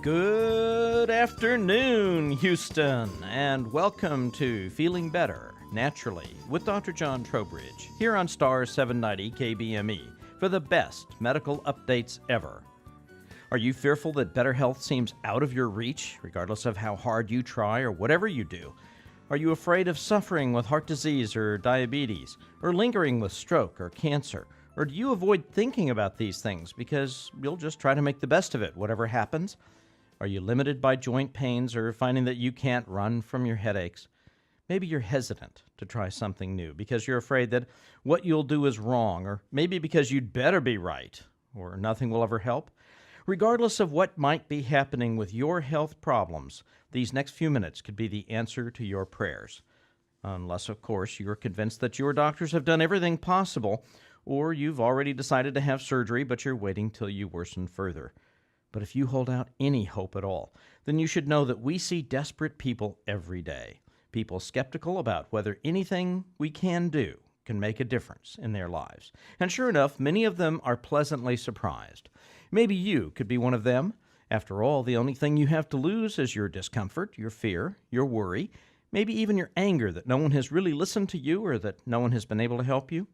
Good afternoon, Houston, and welcome to Feeling Better Naturally with Dr. John Trowbridge here on Star 790 KBME for the best medical updates ever. Are you fearful that better health seems out of your reach, regardless of how hard you try or whatever you do? Are you afraid of suffering with heart disease or diabetes, or lingering with stroke or cancer? Or do you avoid thinking about these things because you'll just try to make the best of it, whatever happens? Are you limited by joint pains or finding that you can't run from your headaches? Maybe you're hesitant to try something new because you're afraid that what you'll do is wrong, or maybe because you'd better be right, or nothing will ever help. Regardless of what might be happening with your health problems, these next few minutes could be the answer to your prayers. Unless, of course, you're convinced that your doctors have done everything possible, or you've already decided to have surgery, but you're waiting till you worsen further. But if you hold out any hope at all, then you should know that we see desperate people every day. People skeptical about whether anything we can do can make a difference in their lives. And sure enough, many of them are pleasantly surprised. Maybe you could be one of them. After all, the only thing you have to lose is your discomfort, your fear, your worry, maybe even your anger that no one has really listened to you or that no one has been able to help you.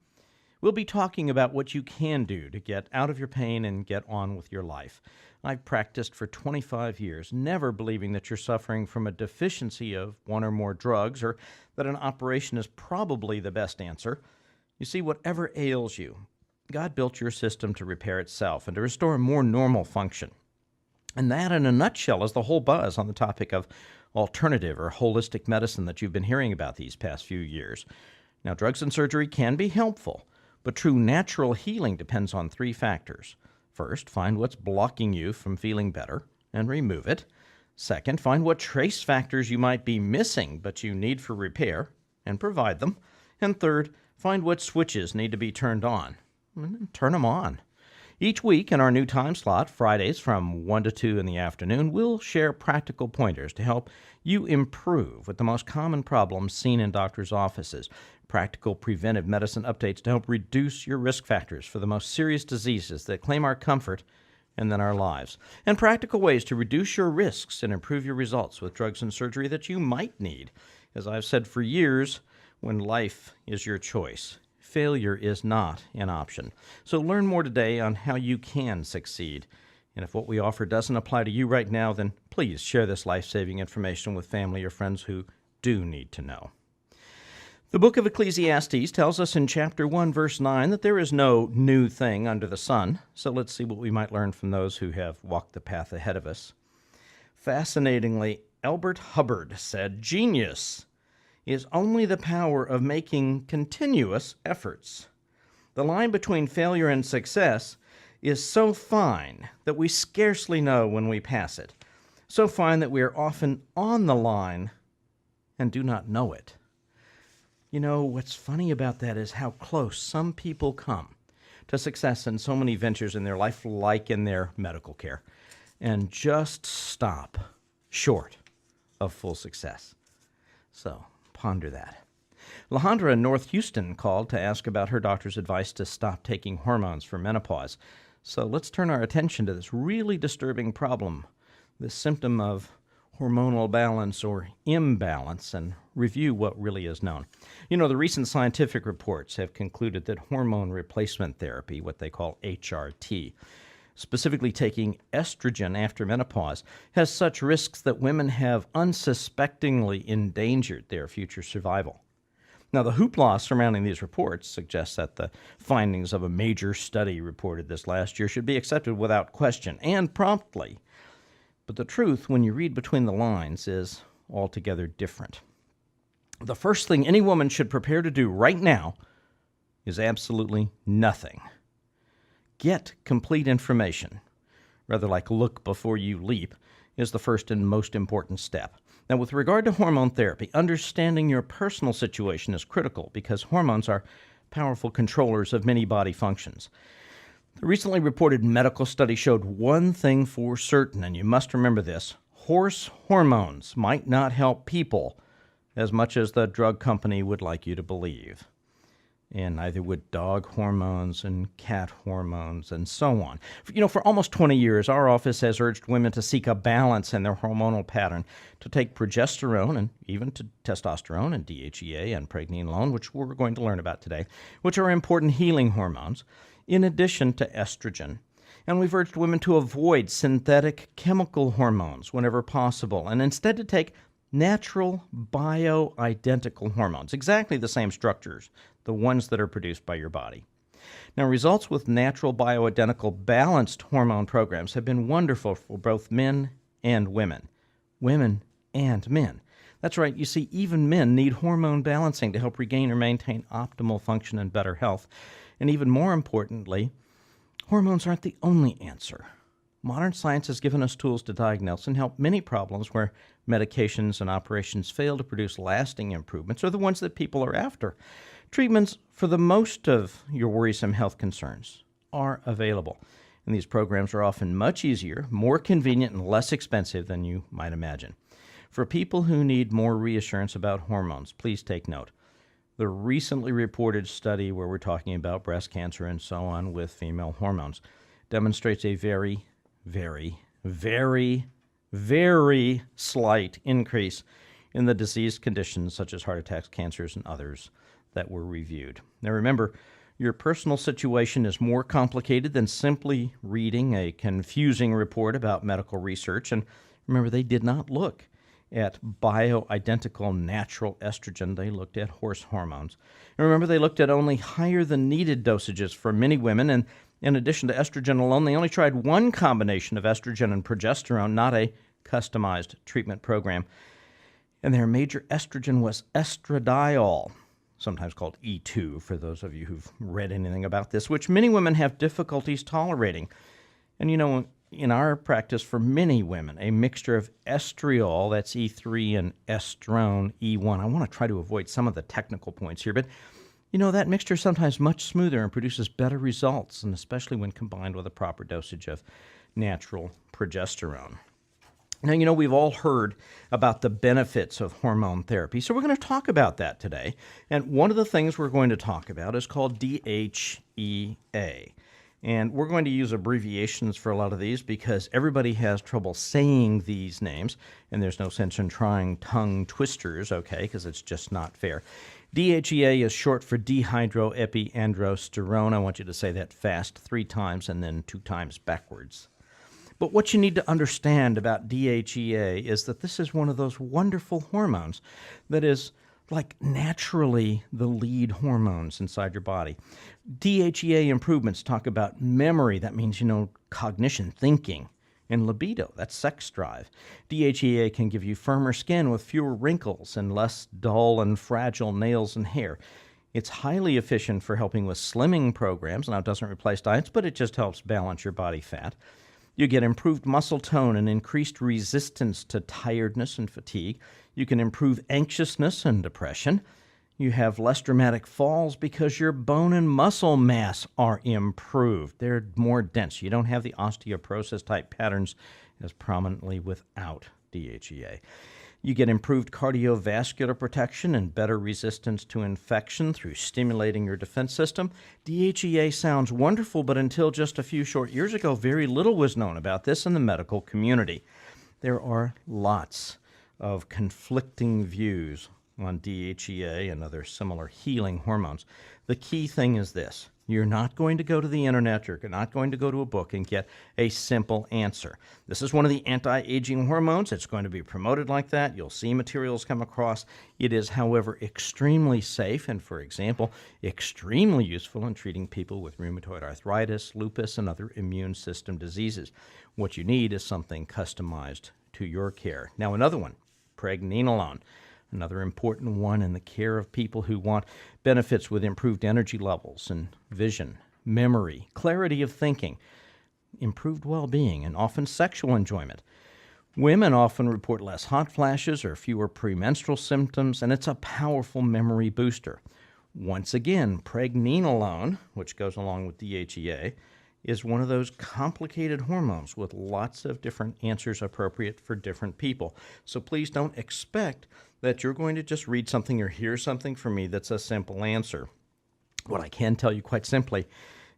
We'll be talking about what you can do to get out of your pain and get on with your life. I've practiced for 25 years, never believing that you're suffering from a deficiency of one or more drugs or that an operation is probably the best answer. You see, whatever ails you, God built your system to repair itself and to restore a more normal function. And that, in a nutshell, is the whole buzz on the topic of alternative or holistic medicine that you've been hearing about these past few years. Now, drugs and surgery can be helpful, but true natural healing depends on three factors. First, find what's blocking you from feeling better and remove it. Second, find what trace factors you might be missing but you need for repair and provide them. And third, find what switches need to be turned on and turn them on. Each week in our new time slot, Fridays from 1 to 2 in the afternoon, we'll share practical pointers to help you improve with the most common problems seen in doctors' offices, practical preventive medicine updates to help reduce your risk factors for the most serious diseases that claim our comfort and then our lives, and practical ways to reduce your risks and improve your results with drugs and surgery that you might need. As I've said for years, when life is your choice, failure is not an option. So learn more today on how you can succeed. And if what we offer doesn't apply to you right now, then please share this life-saving information with family or friends who do need to know. The book of Ecclesiastes tells us in chapter 1, verse 9, that there is no new thing under the sun. So let's see what we might learn from those who have walked the path ahead of us. Fascinatingly, Albert Hubbard said, "Genius is only the power of making continuous efforts. The line between failure and success is so fine that we scarcely know when we pass it, so fine that we are often on the line and do not know it." You know, what's funny about that is how close some people come to success in so many ventures in their life, like in their medical care, and just stop short of full success. So, ponder that. Lahandra in North Houston called to ask about her doctor's advice to stop taking hormones for menopause. So let's turn our attention to this really disturbing problem, this symptom of hormonal balance or imbalance, and review what really is known. You know, the recent scientific reports have concluded that hormone replacement therapy, what they call HRT, specifically taking estrogen after menopause, has such risks that women have unsuspectingly endangered their future survival. Now, the hoopla surrounding these reports suggests that the findings of a major study reported this last year should be accepted without question and promptly. But the truth, when you read between the lines, is altogether different. The first thing any woman should prepare to do right now is absolutely nothing. Get complete information, rather like look before you leap, is the first and most important step. Now, with regard to hormone therapy, understanding your personal situation is critical because hormones are powerful controllers of many body functions. The recently reported medical study showed one thing for certain, and you must remember this: horse hormones might not help people as much as the drug company would like you to believe. and neither would dog hormones and cat hormones and so on. For almost 20 years, our office has urged women to seek a balance in their hormonal pattern, to take progesterone and even to testosterone and DHEA and pregnenolone, which we're going to learn about today, which are important healing hormones, in addition to estrogen. And we've urged women to avoid synthetic chemical hormones whenever possible, and instead to take natural bioidentical hormones, exactly the same structures, the ones that are produced by your body. Now, results with natural bioidentical balanced hormone programs have been wonderful for both men and women. Women and men. That's right, you see, even men need hormone balancing to help regain or maintain optimal function and better health. And even more importantly, hormones aren't the only answer. Modern science has given us tools to diagnose and help many problems where medications and operations fail to produce lasting improvements, or the ones that people are after. Treatments for the most of your worrisome health concerns are available, and these programs are often much easier, more convenient, and less expensive than you might imagine. For people who need more reassurance about hormones, please take note. The recently reported study where we're talking about breast cancer and so on with female hormones demonstrates a very, very, very, very slight increase in the disease conditions such as heart attacks, cancers, and others that were reviewed. Now remember, your personal situation is more complicated than simply reading a confusing report about medical research. And remember, they did not look at bioidentical natural estrogen. They looked at horse hormones. And remember, they looked at only higher than needed dosages for many women. And in addition to estrogen alone, they only tried one combination of estrogen and progesterone, not a customized treatment program. And their major estrogen was estradiol, sometimes called E2 for those of you who've read anything about this, which many women have difficulties tolerating. And in our practice, for many women, a mixture of estriol, that's E3, and estrone, E1. I want to try to avoid some of the technical points here, but that mixture is sometimes much smoother and produces better results, and especially when combined with a proper dosage of natural progesterone. Now, we've all heard about the benefits of hormone therapy, so we're going to talk about that today. And one of the things we're going to talk about is called DHEA. And we're going to use abbreviations for a lot of these because everybody has trouble saying these names, and there's no sense in trying tongue twisters, okay, because it's just not fair. DHEA is short for dehydroepiandrosterone. I want you to say that fast 3 times and then 2 times backwards. But what you need to understand about DHEA is that this is one of those wonderful hormones that is like naturally the lead hormones inside your body. DHEA improvements talk about memory. That means, cognition, thinking, and libido. That's sex drive. DHEA can give you firmer skin with fewer wrinkles and less dull and fragile nails and hair. It's highly efficient for helping with slimming programs. Now, it doesn't replace diets, but it just helps balance your body fat. You get improved muscle tone and increased resistance to tiredness and fatigue. You can improve anxiousness and depression. You have less dramatic falls because your bone and muscle mass are improved. They're more dense. You don't have the osteoporosis type patterns as prominently without DHEA. You get improved cardiovascular protection and better resistance to infection through stimulating your defense system. DHEA sounds wonderful, but until just a few short years ago, very little was known about this in the medical community. There are lots of conflicting views on DHEA and other similar healing hormones. The key thing is this. You're not going to go to the internet, you're not going to go to a book and get a simple answer. This is one of the anti-aging hormones. It's going to be promoted like that. You'll see materials come across. It is, however, extremely safe and, for example, extremely useful in treating people with rheumatoid arthritis, lupus, and other immune system diseases. What you need is something customized to your care. Now, another one, pregnenolone. Another important one in the care of people who want benefits with improved energy levels and vision, memory, clarity of thinking, improved well-being, and often sexual enjoyment. Women often report less hot flashes or fewer premenstrual symptoms, and it's a powerful memory booster. Once again, pregnenolone, which goes along with DHEA, is one of those complicated hormones with lots of different answers appropriate for different people. So please don't expect that you're going to just read something or hear something from me that's a simple answer. What I can tell you quite simply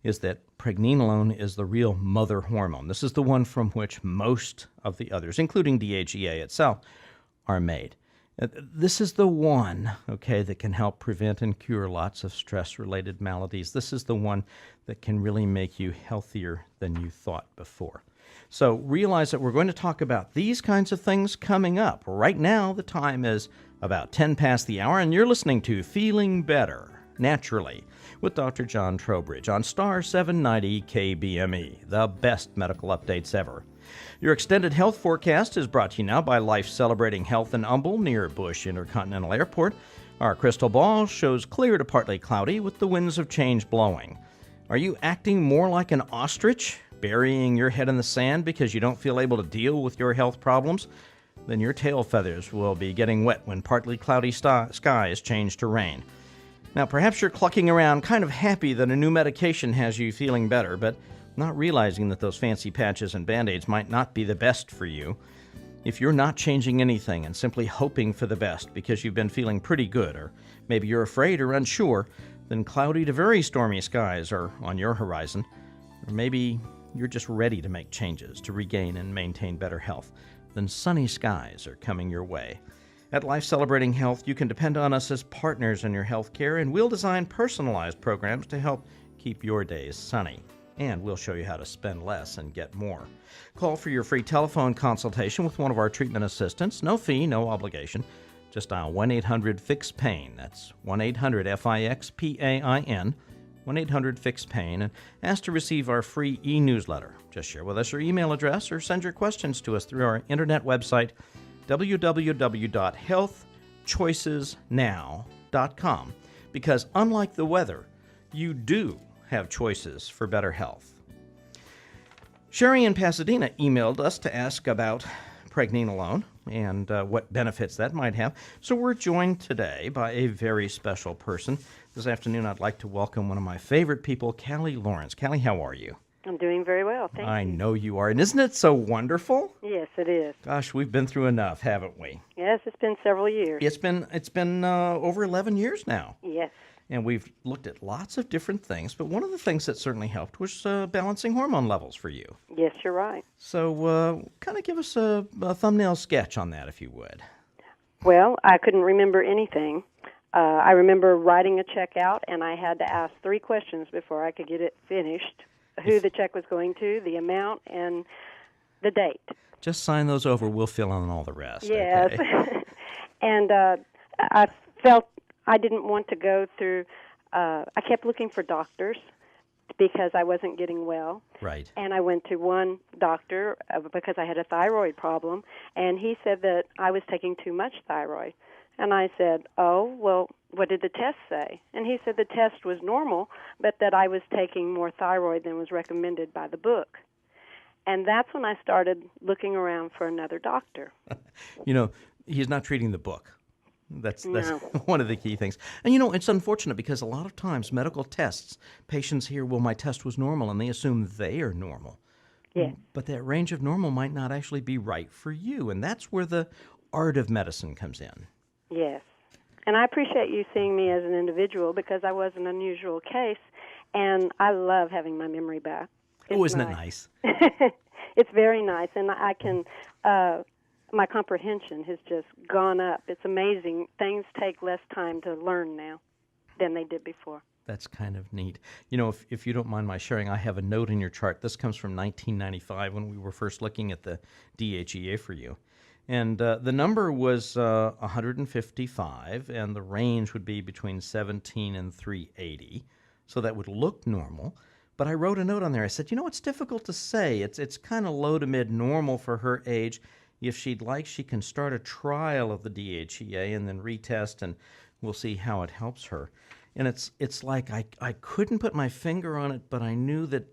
is that pregnenolone is the real mother hormone. This is the one from which most of the others, including DHEA itself, are made. This is the one, okay, that can help prevent and cure lots of stress-related maladies. This is the one that can really make you healthier than you thought before. So realize that we're going to talk about these kinds of things coming up. Right now, the time is about 10 past the hour, and you're listening to Feeling Better Naturally with Dr. John Trowbridge on Star 790 KBME, the best medical updates ever. Your extended health forecast is brought to you now by Life Celebrating Health in Humble near Bush Intercontinental Airport. Our crystal ball shows clear to partly cloudy with the winds of change blowing. Are you acting more like an ostrich, burying your head in the sand because you don't feel able to deal with your health problems? Then your tail feathers will be getting wet when partly cloudy skies change to rain. Now, perhaps you're clucking around kind of happy that a new medication has you feeling better, but not realizing that those fancy patches and Band-Aids might not be the best for you. If you're not changing anything and simply hoping for the best because you've been feeling pretty good, or maybe you're afraid or unsure, then cloudy to very stormy skies are on your horizon. Or maybe you're just ready to make changes to regain and maintain better health, then sunny skies are coming your way. At Life Celebrating Health, you can depend on us as partners in your health care, and we'll design personalized programs to help keep your days sunny. And we'll show you how to spend less and get more. Call for your free telephone consultation with one of our treatment assistants. No fee, no obligation. Just dial 1-800-FIX-PAIN. That's 1-800-FIX-PAIN, 1-800-FIX-PAIN, and ask to receive our free e-newsletter. Just share with us your email address or send your questions to us through our internet website, www.healthchoicesnow.com. Because unlike the weather, you do have choices for better health. Sherry in Pasadena emailed us to ask about pregnenolone and what benefits that might have. So we're joined today by a very special person. This afternoon, I'd like to welcome one of my favorite people, Callie Lawrence. Callie, how are you? I'm doing very well, thank you. I know you are. And isn't it so wonderful? Yes, it is. Gosh, we've been through enough, haven't we? Yes, it's been several years. It's been over 11 years now. Yes. And we've looked at lots of different things, but one of the things that certainly helped was balancing hormone levels for you. Yes, you're right. So kind of give us a thumbnail sketch on that, if you would. Well, I couldn't remember anything. I remember writing a check out, and I had to ask 3 questions before I could get it finished. Who the check was going to, the amount, and the date. Just sign those over. We'll fill in all the rest. Yes. Okay? And I felt I didn't want to go through, I kept looking for doctors because I wasn't getting well. Right. And I went to one doctor because I had a thyroid problem, and he said that I was taking too much thyroid. And I said, oh, well, what did the test say? And he said the test was normal, but that I was taking more thyroid than was recommended by the book. And that's when I started looking around for another doctor. You know, he's not treating the book. That's No. one of the key things. And, you know, it's unfortunate because a lot of times medical tests, patients hear, well, my test was normal, and they assume they are normal. Yes. But that range of normal might not actually be right for you, and that's where the art of medicine comes in. Yes. And I appreciate you seeing me as an individual because I was an unusual case, and I love having my memory back. Oh, isn't it nice? It's very nice, and I can, my comprehension has just gone up. It's amazing. Things take less time to learn now than they did before. That's kind of neat. You know, if you don't mind my sharing, I have a note in your chart. This comes from 1995 when we were first looking at the DHEA for you. And the number was 155, and the range would be between 17 and 380. So that would look normal. But I wrote a note on there. I said, you know, it's difficult to say. It's kind of low to mid normal for her age. If she'd like, she can start a trial of the DHEA and then retest, and we'll see how it helps her. And it's like I couldn't put my finger on it, but I knew that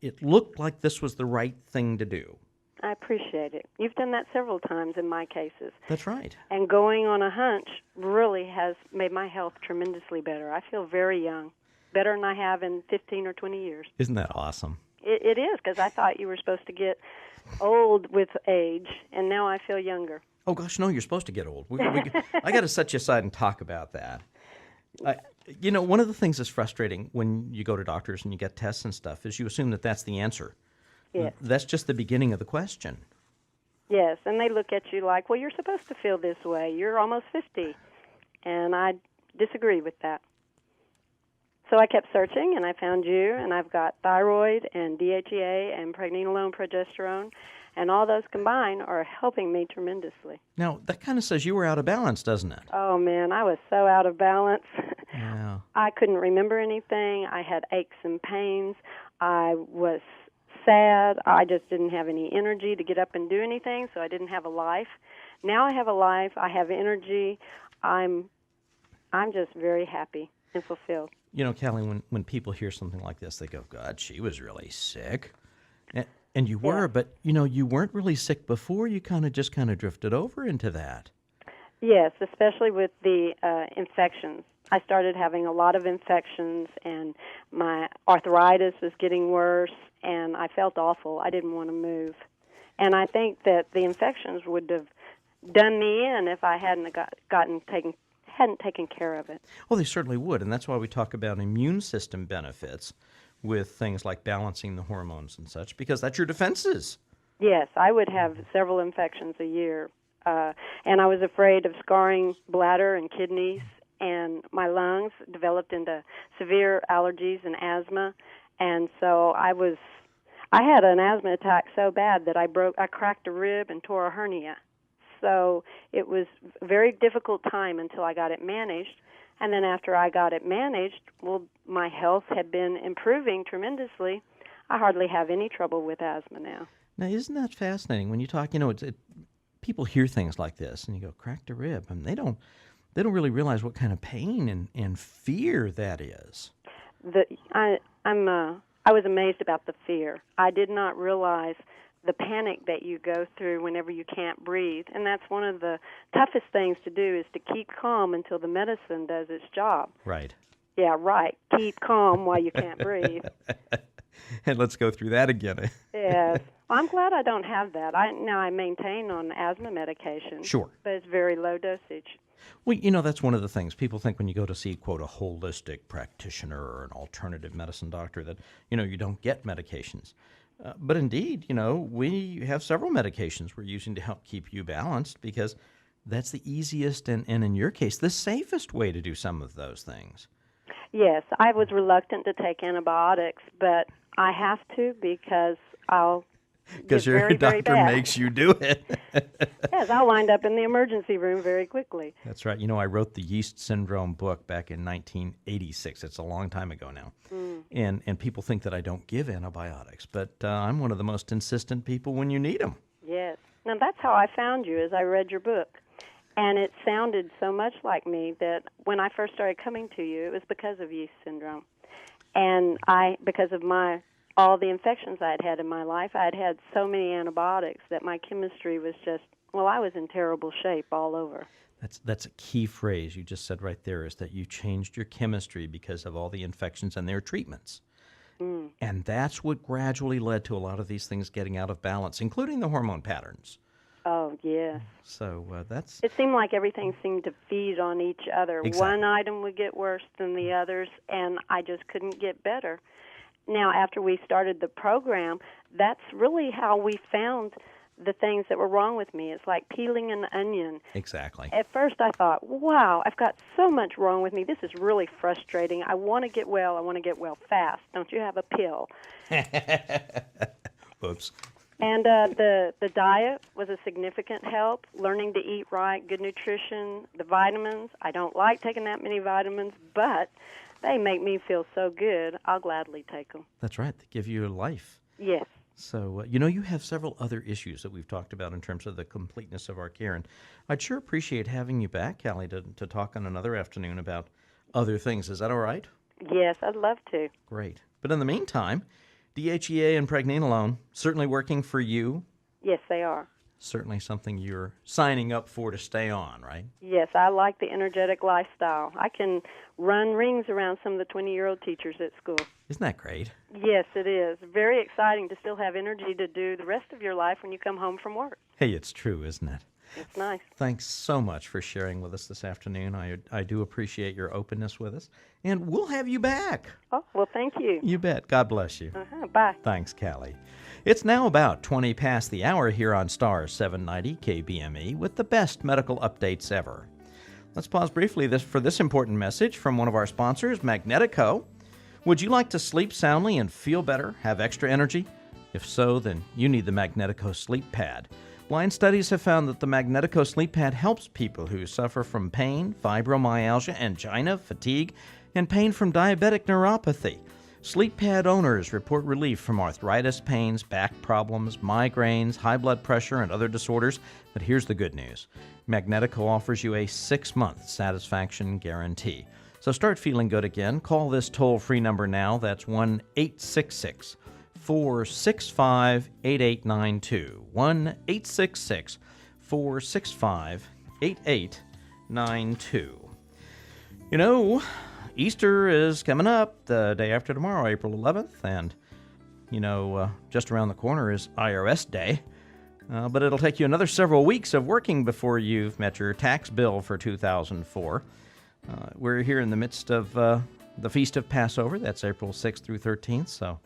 it looked like this was the right thing to do. I appreciate it. You've done that several times in my cases. That's right. And going on a hunch really has made my health tremendously better. I feel very young, better than I have in 15 or 20 years. Isn't that awesome? It is, because I thought you were supposed to get old with age, and now I feel younger. Oh, gosh, no, you're supposed to get old. I got to set you aside and talk about that. One of the things that's frustrating when you go to doctors and you get tests and stuff is you assume that that's the answer. Yes. That's just the beginning of the question. Yes, and they look at you like, well, you're supposed to feel this way. You're almost 50. And I disagree with that. So I kept searching, and I found you, and I've got thyroid and DHEA and pregnenolone progesterone, and all those combined are helping me tremendously. Now, that kind of says you were out of balance, doesn't it? Oh, man, I was so out of balance. Yeah. I couldn't remember anything. I had aches and pains. I was sad. I just didn't have any energy to get up and do anything, so I didn't have a life. Now I have a life. I have energy. I'm just very happy and fulfilled. Callie, when people hear something like this, they go, God, she was really sick. And you were, but, you weren't really sick before. You kind of drifted over into that. Yes, especially with the infections. I started having a lot of infections, and my arthritis was getting worse, and I felt awful. I didn't want to move. And I think that the infections would have done me in if I hadn't taken care of it. Well, they certainly would, and that's why we talk about immune system benefits with things like balancing the hormones and such, because that's your defenses. Yes, I would have several infections a year, and I was afraid of scarring bladder and kidneys, and my lungs developed into severe allergies and asthma, and so I had an asthma attack so bad that I cracked a rib and tore a hernia. So it was a very difficult time until I got it managed. And then after I got it managed, well, my health had been improving tremendously. I hardly have any trouble with asthma now. Now, isn't that fascinating? When you talk, people hear things like this, and you go, cracked a rib, and they don't really realize what kind of pain and fear that is. I was amazed about the fear. I did not realize the panic that you go through whenever you can't breathe. And that's one of the toughest things to do, is to keep calm until the medicine does its job. Right. Yeah, right. Keep calm while you can't breathe. And let's go through that again. Yes. Well, I'm glad I don't have that. I maintain on asthma medication. Sure. But it's very low dosage. Well, that's one of the things. People think when you go to see, quote, a holistic practitioner or an alternative medicine doctor that, you don't get medications. But indeed, we have several medications we're using to help keep you balanced, because that's the easiest and in your case, the safest way to do some of those things. Yes, I was reluctant to take antibiotics, but I have to because I'll Because your very, doctor very makes you do it. Yes, I'll wind up in the emergency room very quickly. That's right. I wrote the yeast syndrome book back in 1986. It's a long time ago now. And people think that I don't give antibiotics, but I'm one of the most insistent people when you need them. Yes. Now, that's how I found you, as I read your book. And it sounded so much like me that when I first started coming to you, it was because of yeast syndrome. And because of all the infections I had in my life, I had so many antibiotics that my chemistry was just, I was in terrible shape all over. That's a key phrase you just said right there, is that you changed your chemistry because of all the infections and their treatments. And that's what gradually led to a lot of these things getting out of balance, including the hormone patterns. Oh, yes. So that's... It seemed like everything seemed to feed on each other. Exactly. One item would get worse than the others, and I just couldn't get better. Now, after we started the program, that's really how we found the things that were wrong with me. It's like peeling an onion. Exactly. At first I thought, wow, I've got so much wrong with me. This is really frustrating. I want to get well. I want to get well fast. Don't you have a pill? Whoops. And the diet was a significant help, learning to eat right, good nutrition, the vitamins. I don't like taking that many vitamins, but they make me feel so good, I'll gladly take them. That's right. They give you a life. Yes. So, you have several other issues that we've talked about in terms of the completeness of our care. And I'd sure appreciate having you back, Callie, to talk on another afternoon about other things. Is that all right? Yes, I'd love to. Great. But in the meantime, DHEA and pregnenolone, certainly working for you. Yes, they are. Certainly something you're signing up for to stay on, right? Yes, I like the energetic lifestyle. I can run rings around some of the 20-year-old teachers at school. Isn't that great? Yes, it is. Very exciting to still have energy to do the rest of your life when you come home from work. Hey, it's true, isn't it? It's nice. Thanks so much for sharing with us this afternoon. I do appreciate your openness with us, and we'll have you back. Oh, well, thank you. You bet. God bless you. Bye. Thanks, Callie. It's now about 20 past the hour here on Star 790 KBME with the best medical updates ever. Let's pause briefly for this important message from one of our sponsors, Magnetico. Would you like to sleep soundly and feel better, have extra energy? If so, then you need the Magnetico Sleep Pad. Blind studies have found that the Magnetico Sleep Pad helps people who suffer from pain, fibromyalgia, angina, fatigue, and pain from diabetic neuropathy. Sleep Pad owners report relief from arthritis pains, back problems, migraines, high blood pressure, and other disorders. But here's the good news. Magnetico offers you a 6-month satisfaction guarantee. So start feeling good again. Call this toll-free number now. That's 1-866-465-8892. 1-866-465-8892. You know, Easter is coming up the day after tomorrow, April 11th, and, just around the corner is IRS Day. But it'll take you another several weeks of working before you've met your tax bill for 2004. We're here in the midst of the Feast of Passover. That's April 6th through 13th, so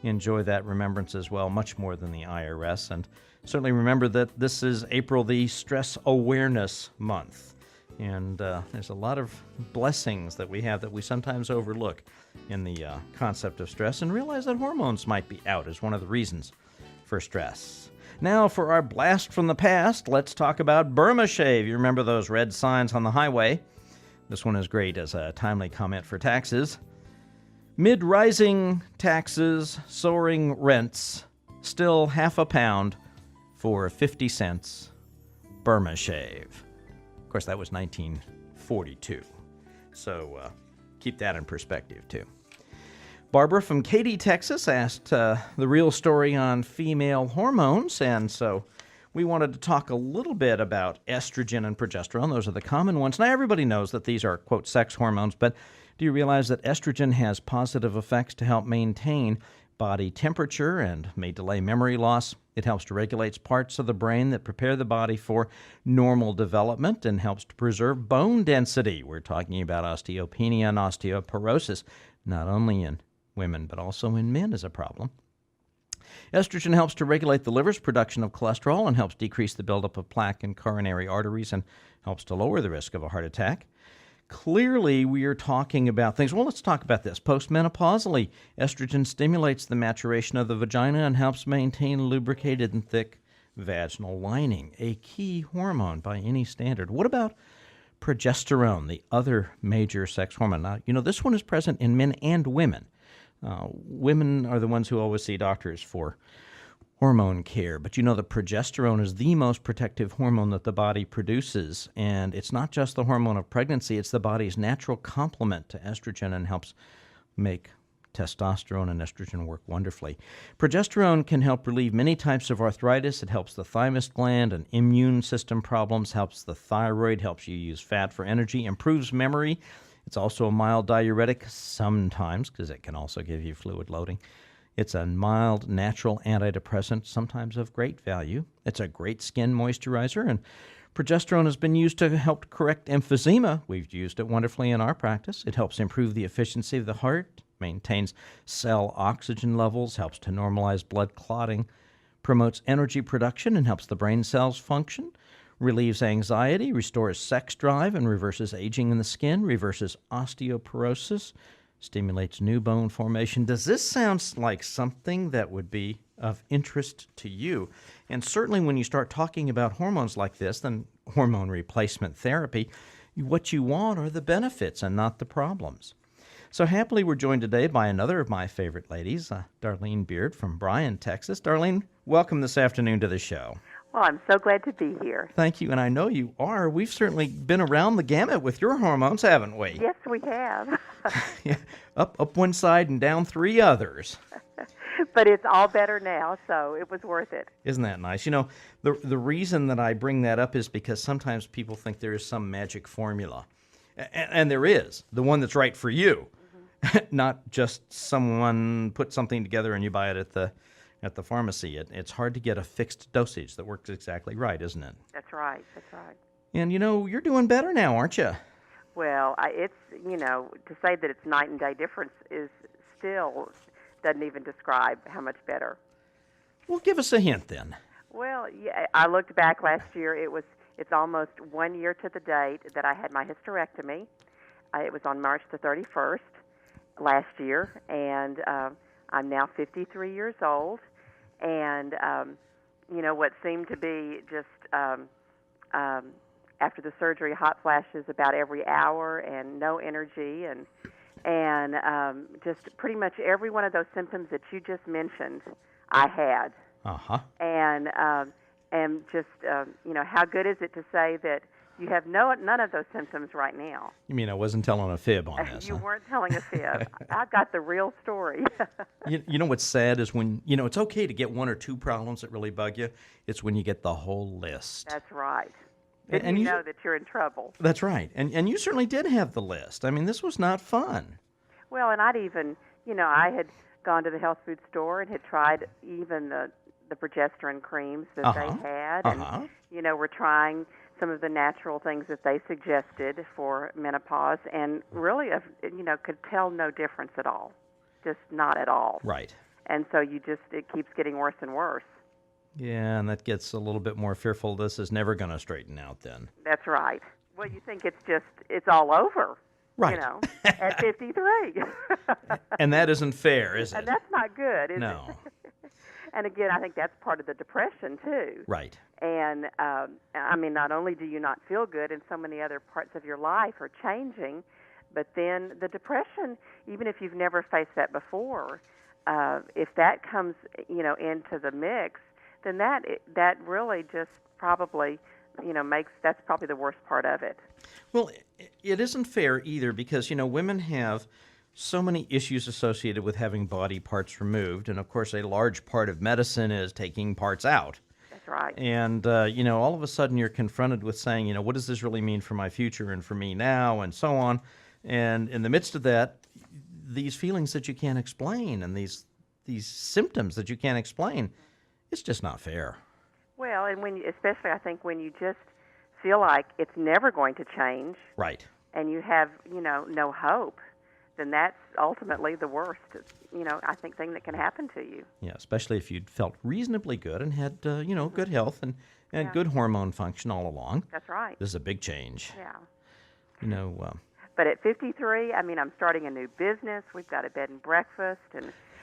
enjoy that remembrance as well, much more than the IRS. And certainly remember that this is April, the Stress Awareness Month. And there's a lot of blessings that we have that we sometimes overlook in the concept of stress and realize that hormones might be out as one of the reasons for stress. Now, for our blast from the past, let's talk about Burma Shave. You remember those red signs on the highway? This one is great as a timely comment for taxes. Mid-rising taxes, soaring rents, still half a pound for 50 cents. Burma Shave. Of course, that was 1942. So keep that in perspective, too. Barbara from Katy, Texas, asked the real story on female hormones, and so we wanted to talk a little bit about estrogen and progesterone. Those are the common ones. Now, everybody knows that these are, quote, sex hormones, but do you realize that estrogen has positive effects to help maintain body temperature and may delay memory loss? It helps to regulate parts of the brain that prepare the body for normal development and helps to preserve bone density. We're talking about osteopenia and osteoporosis, not only in women, but also in men is a problem. Estrogen helps to regulate the liver's production of cholesterol and helps decrease the buildup of plaque in coronary arteries and helps to lower the risk of a heart attack. Clearly, we are talking about things. Well, let's talk about this. Postmenopausally, estrogen stimulates the maturation of the vagina and helps maintain lubricated and thick vaginal lining, a key hormone by any standard. What about progesterone, the other major sex hormone? Now, this one is present in men and women. Women are the ones who always see doctors for hormone care, but the progesterone is the most protective hormone that the body produces, and it's not just the hormone of pregnancy, it's the body's natural complement to estrogen and helps make testosterone and estrogen work wonderfully. Progesterone can help relieve many types of arthritis. It helps the thymus gland and immune system problems, helps the thyroid, helps you use fat for energy, improves memory. It's also a mild diuretic sometimes because it can also give you fluid loading. It's a mild, natural antidepressant, sometimes of great value. It's a great skin moisturizer, and progesterone has been used to help correct emphysema. We've used it wonderfully in our practice. It helps improve the efficiency of the heart, maintains cell oxygen levels, helps to normalize blood clotting, promotes energy production, and helps the brain cells function. Relieves anxiety, restores sex drive, and reverses aging in the skin, reverses osteoporosis, stimulates new bone formation. Does this sound like something that would be of interest to you? And certainly when you start talking about hormones like this, then hormone replacement therapy, what you want are the benefits and not the problems. So happily we're joined today by another of my favorite ladies, Darlene Beard from Bryan, Texas. Darlene, welcome this afternoon to the show. Well, I'm so glad to be here. Thank you, and I know you are. We've certainly been around the gamut with your hormones, haven't we? Yes, we have. Yeah, up one side and down three others. But it's all better now, so it was worth it. Isn't that nice? The reason that I bring that up is because sometimes people think there is some magic formula. And there is, the one that's right for you. Mm-hmm. Not just someone put something together and you buy it at the at the pharmacy, it's hard to get a fixed dosage that works exactly right, isn't it? That's right. That's right. And, you're doing better now, aren't you? Well, it's, to say that it's night and day difference is still doesn't even describe how much better. Well, give us a hint then. Well, yeah, I looked back last year. It's almost 1 year to the date that I had my hysterectomy. It was on March the 31st last year, and I'm now 53 years old. And, what seemed to be just after the surgery, hot flashes about every hour and no energy and just pretty much every one of those symptoms that you just mentioned, I had. Uh-huh. And just, how good is it to say that you have none of those symptoms right now? You mean I wasn't telling a fib on this? You huh? weren't telling a fib. I've got the real story. You know what's sad is when, it's okay to get one or two problems that really bug you. It's when you get the whole list. That's right. Then And you you- know that you're in trouble. That's right. And you certainly did have the list. I mean, this was not fun. Well, and I'd even, I had gone to the health food store and had tried even the progesterone creams that they had. Uh-huh. And, we're trying some of the natural things that they suggested for menopause and really, could tell no difference at all. Just not at all. Right. And so it keeps getting worse and worse. Yeah, and that gets a little bit more fearful. This is never going to straighten out then. That's right. Well, you think it's all over. Right. At 53. And that isn't fair, is it? And that's not good, is No. it? And again, I think that's part of the depression, too. Right. And, not only do you not feel good and so many other parts of your life are changing, but then the depression, even if you've never faced that before, if that comes, into the mix, then that really just probably, that's probably the worst part of it. Well, it isn't fair either because, women have so many issues associated with having body parts removed. And, of course, a large part of medicine is taking parts out. That's right. And, all of a sudden you're confronted with saying, what does this really mean for my future and for me now and so on. And in the midst of that, these feelings that you can't explain and these symptoms that you can't explain, it's just not fair. Well, and especially I think when you just feel like it's never going to change. Right. And you have, no hope, then that's ultimately the worst, I think thing that can happen to you. Yeah, especially if you'd felt reasonably good and had, good health and good hormone function all along. That's right. This is a big change. Yeah. But at 53, I'm starting a new business. We've got a bed and breakfast.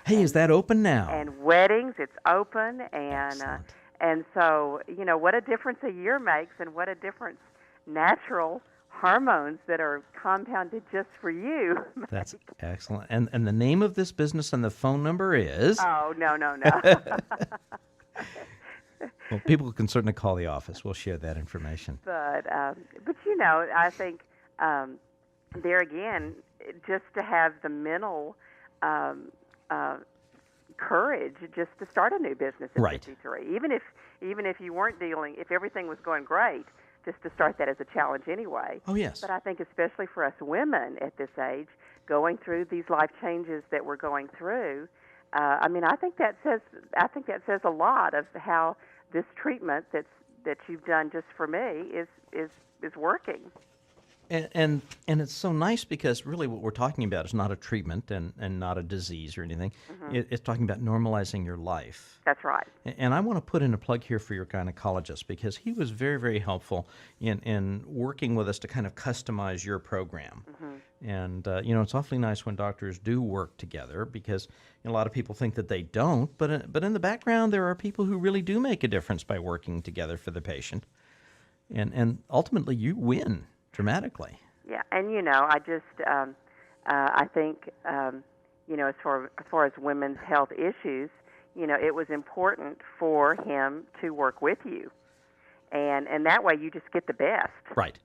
Hey, is that open now? And weddings, it's open. Excellent. And so, what a difference a year makes and what a difference natural hormones that are compounded just for you. That's excellent. And the name of this business and the phone number is? Oh, no. Well, people can certainly call the office. We'll share that information. But I think there again, just to have the mental courage just to start a new business at Right. 53, even if you weren't if everything was going great, just to start that as a challenge anyway. Oh, yes. But I think especially for us women at this age, going through these life changes that we're going through, I think that says a lot of how this treatment that you've done just for me is working. And it's so nice because really what we're talking about is not a treatment and not a disease or anything. Mm-hmm. It's talking about normalizing your life. That's right. And I want to put in a plug here for your gynecologist because he was very, very helpful in working with us to kind of customize your program. Mm-hmm. And, it's awfully nice when doctors do work together because a lot of people think that they don't. But in the background, there are people who really do make a difference by working together for the patient. And ultimately, you win dramatically. Yeah, and I just I think as far as women's health issues, it was important for him to work with you, and that way you just get the best. Right.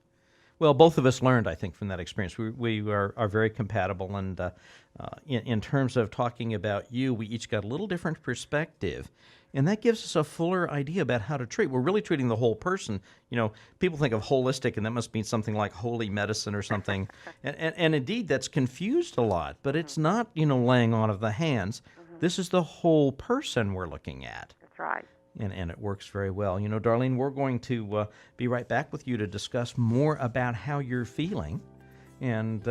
Well, both of us learned, I think, from that experience. We are very compatible, and in terms of talking about you, we each got a little different perspective, and that gives us a fuller idea about how to treat. We're really treating the whole person. People think of holistic, and that must mean something like holy medicine or something, and indeed, that's confused a lot, but it's not, laying on of the hands. This is the whole person we're looking at. That's right. And it works very well. You know, Darlene, we're going to be right back with you to discuss more about how you're feeling. And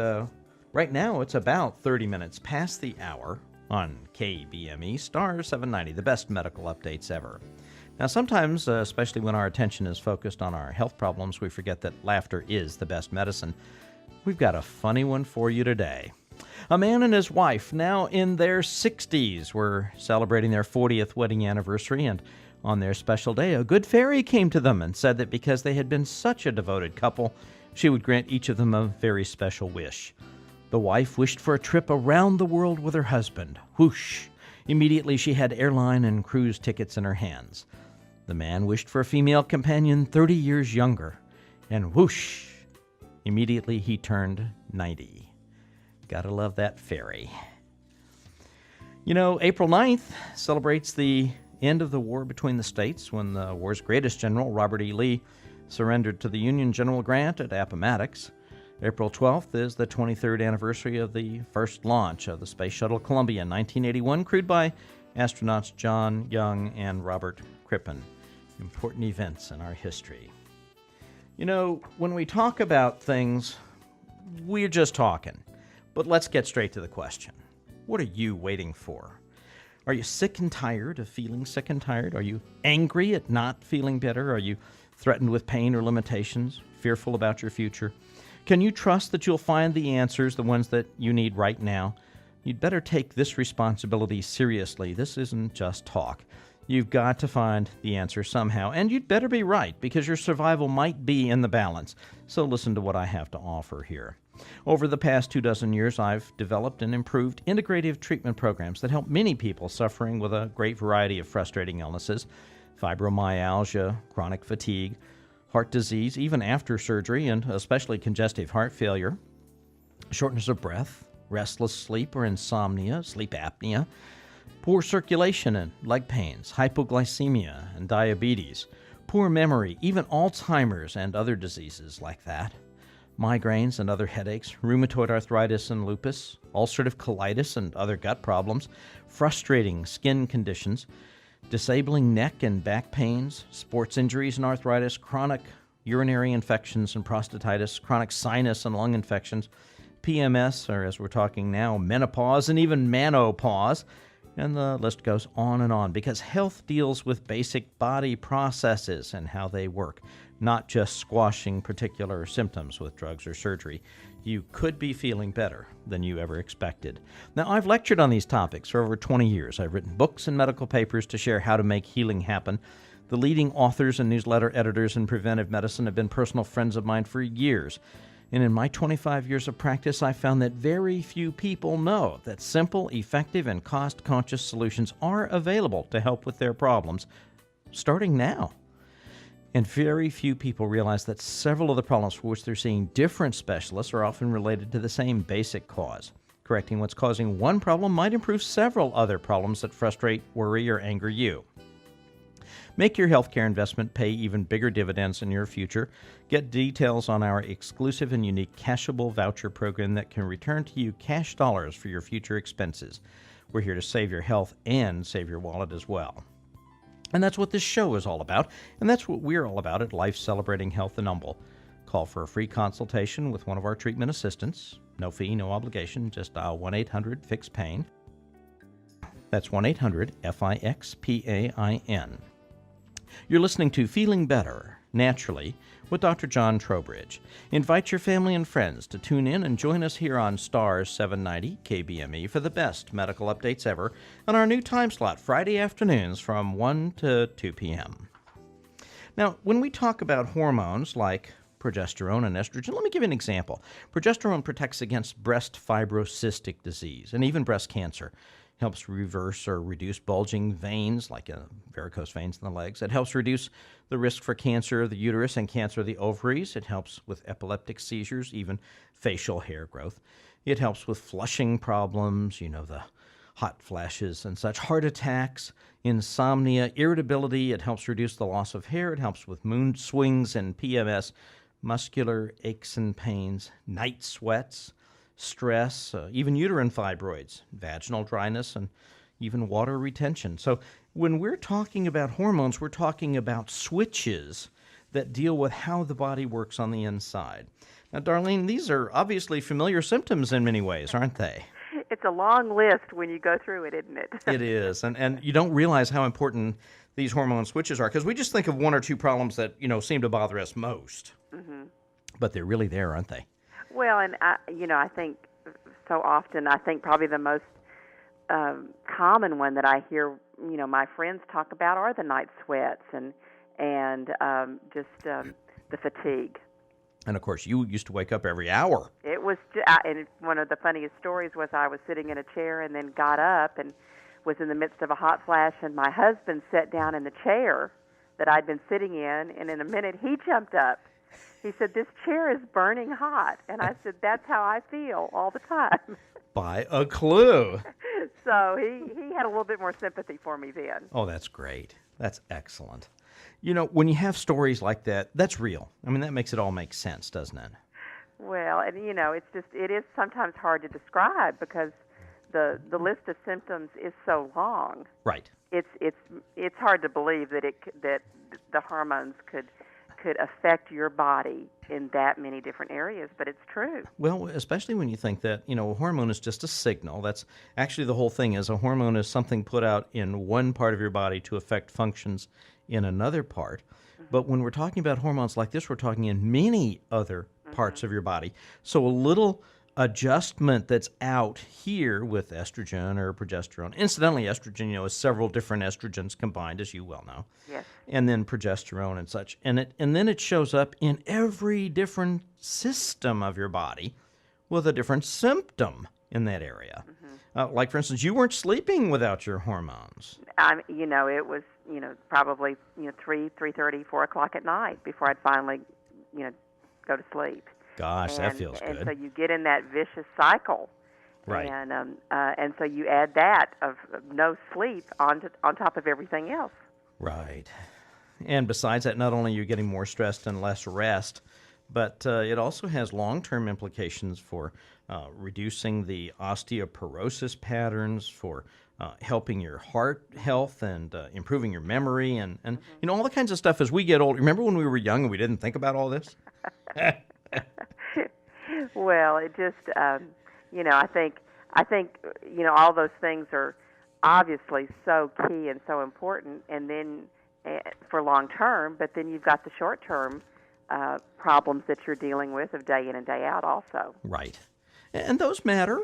right now, it's about 30 minutes past the hour on KBME Star 790, the best medical updates ever. Now, sometimes, especially when our attention is focused on our health problems, we forget that laughter is the best medicine. We've got a funny one for you today. A man and his wife, now in their 60s, were celebrating their 40th wedding anniversary, and on their special day, a good fairy came to them and said that because they had been such a devoted couple, she would grant each of them a very special wish. The wife wished for a trip around the world with her husband. Whoosh! Immediately she had airline and cruise tickets in her hands. The man wished for a female companion 30 years younger. And whoosh! Immediately he turned 90. Gotta love that fairy. You know, April 9th celebrates the end of the war between the states when the war's greatest general, Robert E. Lee, surrendered to the Union General Grant at Appomattox. April 12th is the 23rd anniversary of the first launch of the Space Shuttle Columbia in 1981, crewed by astronauts John Young and Robert Crippen. Important events in our history. You know, when we talk about things, we're just talking. But let's get straight to the question. What are you waiting for? Are you sick and tired of feeling sick and tired? Are you angry at not feeling better? Are you threatened with pain or limitations? Fearful about your future? Can you trust that you'll find the answers, the ones that you need right now? You'd better take this responsibility seriously. This isn't just talk. You've got to find the answer somehow, and you'd better be right, because your survival might be in the balance. So listen to what I have to offer here. Over the past 24 years, I've developed and improved integrative treatment programs that help many people suffering with a great variety of frustrating illnesses: fibromyalgia, chronic fatigue, heart disease, even after surgery, and especially congestive heart failure, shortness of breath, restless sleep or insomnia, sleep apnea, poor circulation and leg pains, hypoglycemia and diabetes, poor memory, even Alzheimer's and other diseases like that, migraines and other headaches, rheumatoid arthritis and lupus, ulcerative colitis and other gut problems, frustrating skin conditions, disabling neck and back pains, sports injuries and arthritis, chronic urinary infections and prostatitis, chronic sinus and lung infections, PMS, or as we're talking now, menopause and even manopause. And the list goes on and on, because health deals with basic body processes and how they work, not just squashing particular symptoms with drugs or surgery. You could be feeling better than you ever expected. Now, I've lectured on these topics for over 20 years. I've written books and medical papers to share how to make healing happen. The leading authors and newsletter editors in preventive medicine have been personal friends of mine for years. And in my 25 years of practice, I found that very few people know that simple, effective, and cost-conscious solutions are available to help with their problems, starting now. And very few people realize that several of the problems for which they're seeing different specialists are often related to the same basic cause. Correcting what's causing one problem might improve several other problems that frustrate, worry, or anger you. Make your healthcare investment pay even bigger dividends in your future. Get details on our exclusive and unique cashable voucher program that can return to you cash dollars for your future expenses. We're here to save your health and save your wallet as well. And that's what this show is all about, and that's what we're all about at Life Celebrating Health in Humble. Call for a free consultation with one of our treatment assistants. No fee, no obligation. Just dial 1-800-FIX-PAIN. That's 1-800-FIX-PAIN. You're listening to Feeling Better, Naturally, with Dr. John Trowbridge. Invite your family and friends to tune in and join us here on Star 790 KBME for the best medical updates ever on our new time slot, Friday afternoons from 1 to 2 p.m. Now, when we talk about hormones like progesterone and estrogen, let me give you an example. Progesterone protects against breast fibrocystic disease and even breast cancer. Helps reverse or reduce bulging veins, like varicose veins in the legs. It helps reduce the risk for cancer of the uterus and cancer of the ovaries. It helps with epileptic seizures, even facial hair growth. It helps with flushing problems, the hot flashes and such, heart attacks, insomnia, irritability. It helps reduce the loss of hair. It helps with mood swings and PMS, muscular aches and pains, night sweats, stress, even uterine fibroids, vaginal dryness, and even water retention. So when we're talking about hormones, we're talking about switches that deal with how the body works on the inside. Now, Darlene, these are obviously familiar symptoms in many ways, aren't they? It's a long list when you go through it, isn't it? It is, and you don't realize how important these hormone switches are, because we just think of one or two problems that, seem to bother us most. Mm-hmm. But they're really there, aren't they? Well, and I think so often, I think probably the most common one that I hear, my friends talk about are the night sweats and just the fatigue. And, of course, you used to wake up every hour. It was, and one of the funniest stories was I was sitting in a chair and then got up and was in the midst of a hot flash, and my husband sat down in the chair that I'd been sitting in, and in a minute he jumped up. He said, "This chair is burning hot." And I said, "That's how I feel all the time." By a clue. So he had a little bit more sympathy for me then. Oh, that's great. That's excellent. When you have stories like that, that's real. I mean, that makes it all make sense, doesn't it? Well, and it is sometimes hard to describe because the list of symptoms is so long. Right. It's hard to believe that that the hormones could affect your body in that many different areas, but it's true. Well, especially when you think that, a hormone is just a signal. That's actually the whole thing is a hormone is something put out in one part of your body to affect functions in another part. Mm-hmm. But when we're talking about hormones like this, we're talking in many other parts of your body. So a little adjustment that's out here with estrogen or progesterone. Incidentally, estrogen, is several different estrogens combined, as you well know. Yes. And then progesterone and such. And then it shows up in every different system of your body with a different symptom in that area. Mm-hmm. Like, for instance, you weren't sleeping without your hormones. It was, probably, 3:30, 4 o'clock at night before I'd finally, go to sleep. Gosh, that feels good. And so you get in that vicious cycle. Right. And so you add that of no sleep on top of everything else. Right. And besides that, not only are you getting more stressed and less rest, but it also has long-term implications for reducing the osteoporosis patterns, for helping your heart health and improving your memory and all the kinds of stuff as we get older. Remember when we were young and we didn't think about all this? Well, it just, I think, all those things are obviously so key and so important, and then for long term, but then you've got the short term problems that you're dealing with of day in and day out also. Right. And those matter.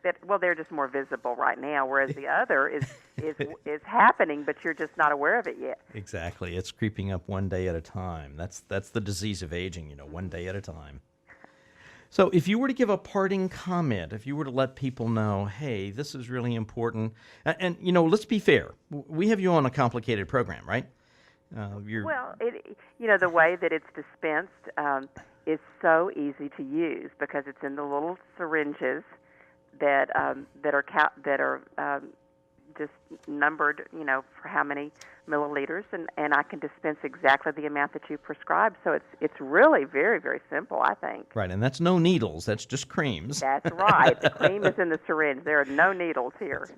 They're just more visible right now, whereas the other is happening, but you're just not aware of it yet. Exactly. It's creeping up one day at a time. That's the disease of aging, one day at a time. So if you were to give a parting comment, if you were to let people know, hey, this is really important, and let's be fair. We have you on a complicated program, right? Well, the way that it's dispensed is so easy to use because it's in the little syringes that are just numbered, for how many milliliters, and I can dispense exactly the amount that you prescribe. So it's really very, very simple, I think. Right, and that's no needles. That's just creams. That's right. The cream is in the syringe. There are no needles here.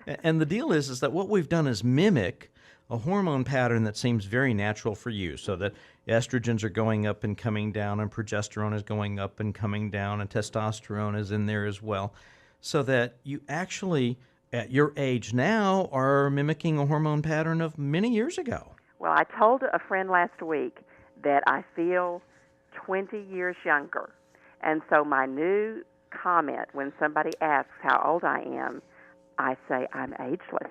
And the deal is that what we've done is mimic a hormone pattern that seems very natural for you, so that estrogens are going up and coming down, and progesterone is going up and coming down, and testosterone is in there as well, so that you actually, at your age now, are mimicking a hormone pattern of many years ago. Well, I told a friend last week that I feel 20 years younger. And so my new comment when somebody asks how old I am, I say I'm ageless.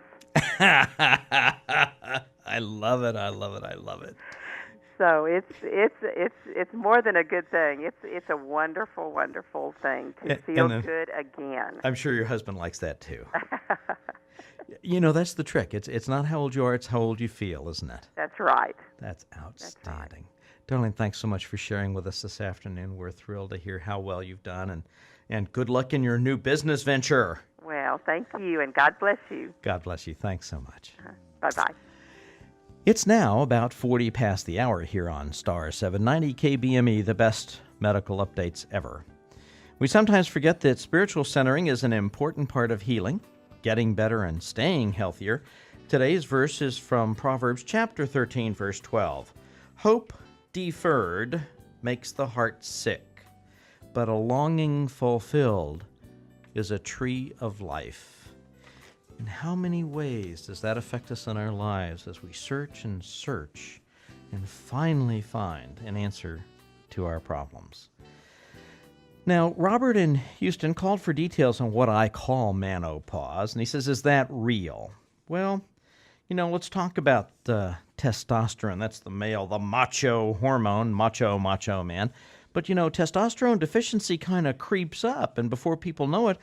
I love it. I love it. I love it. So it's more than a good thing. It's a wonderful, wonderful thing to feel good again. I'm sure your husband likes that too. That's the trick. It's not how old you are, it's how old you feel, isn't it? That's right. That's outstanding. That's right. Darlene, thanks so much for sharing with us this afternoon. We're thrilled to hear how well you've done, and good luck in your new business venture. Well, thank you, and God bless you. God bless you. Thanks so much. Bye-bye. It's now about 40 past the hour here on Star 790 KBME, the best medical updates ever. We sometimes forget that spiritual centering is an important part of healing. getting better and staying healthier. Today's verse is from Proverbs chapter 13, verse 12. Hope deferred makes the heart sick, but a longing fulfilled is a tree of life. In how many ways does that affect us in our lives as we search and finally find an answer to our problems? Now, Robert in Houston called for details on what I call menopause, and he says, is that real? Well, let's talk about testosterone. That's the male, the macho hormone, macho man. But, testosterone deficiency kind of creeps up, and before people know it,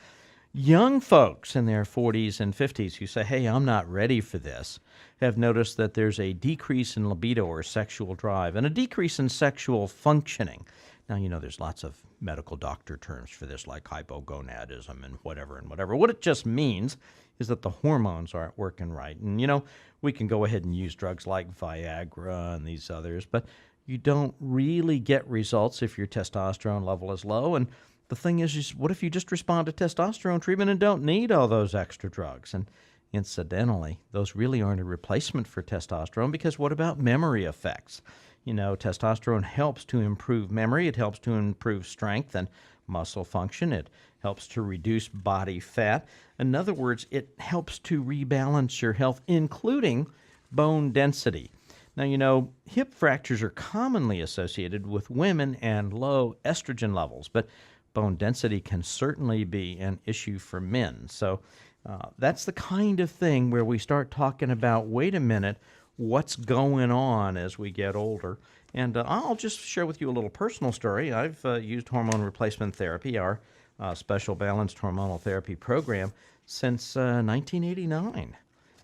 young folks in their 40s and 50s who say, hey, I'm not ready for this, have noticed that there's a decrease in libido or sexual drive and a decrease in sexual functioning. Now, there's lots of medical doctor terms for this, like hypogonadism and whatever. What it just means is that the hormones aren't working right. And, we can go ahead and use drugs like Viagra and these others, but you don't really get results if your testosterone level is low. And the thing is what if you just respond to testosterone treatment and don't need all those extra drugs? And incidentally, those really aren't a replacement for testosterone, because what about memory effects? Testosterone helps to improve memory. It helps to improve strength and muscle function. It helps to reduce body fat. In other words, it helps to rebalance your health, including bone density. Now, hip fractures are commonly associated with women and low estrogen levels, but bone density can certainly be an issue for men. So that's the kind of thing where we start talking about, wait a minute, what's going on as we get older. And I'll just share with you a little personal story. I've used hormone replacement therapy, our special balanced hormonal therapy program, since 1989.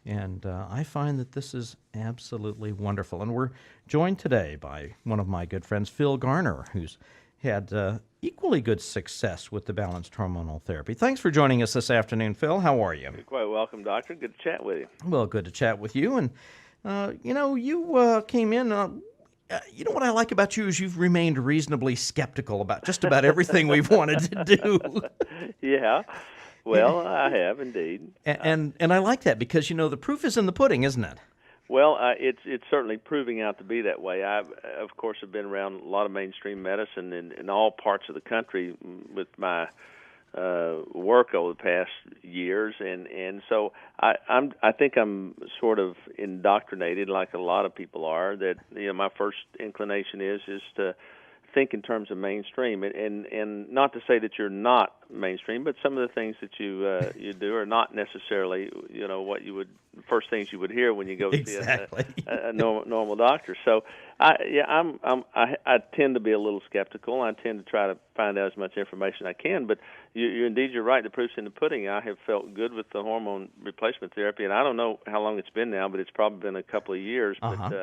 And I find that this is absolutely wonderful. And we're joined today by one of my good friends, Phil Garner, who's had equally good success with the balanced hormonal therapy. Thanks for joining us this afternoon, Phil. How are you? You're quite welcome, Doctor. Good to chat with you. Well, good to chat with you. And, you came in. What I like about you is you've remained reasonably skeptical about just about everything we've wanted to do. Yeah. Well, I have indeed. And I like that because, the proof is in the pudding, isn't it? Well, it's certainly proving out to be that way. I, of course, have been around a lot of mainstream medicine in all parts of the country with my work over the past years, and so I think I'm sort of indoctrinated, like a lot of people are. That my first inclination is to think in terms of mainstream, and not to say that you're not mainstream, but some of the things that you do are not necessarily what you would first things you would hear when you go see a normal doctor. So I tend to be a little skeptical. I tend to try to find out as much information I can. But you're right. The proof's in the pudding. I have felt good with the hormone replacement therapy, and I don't know how long it's been now, but it's probably been a couple of years. Uh-huh. But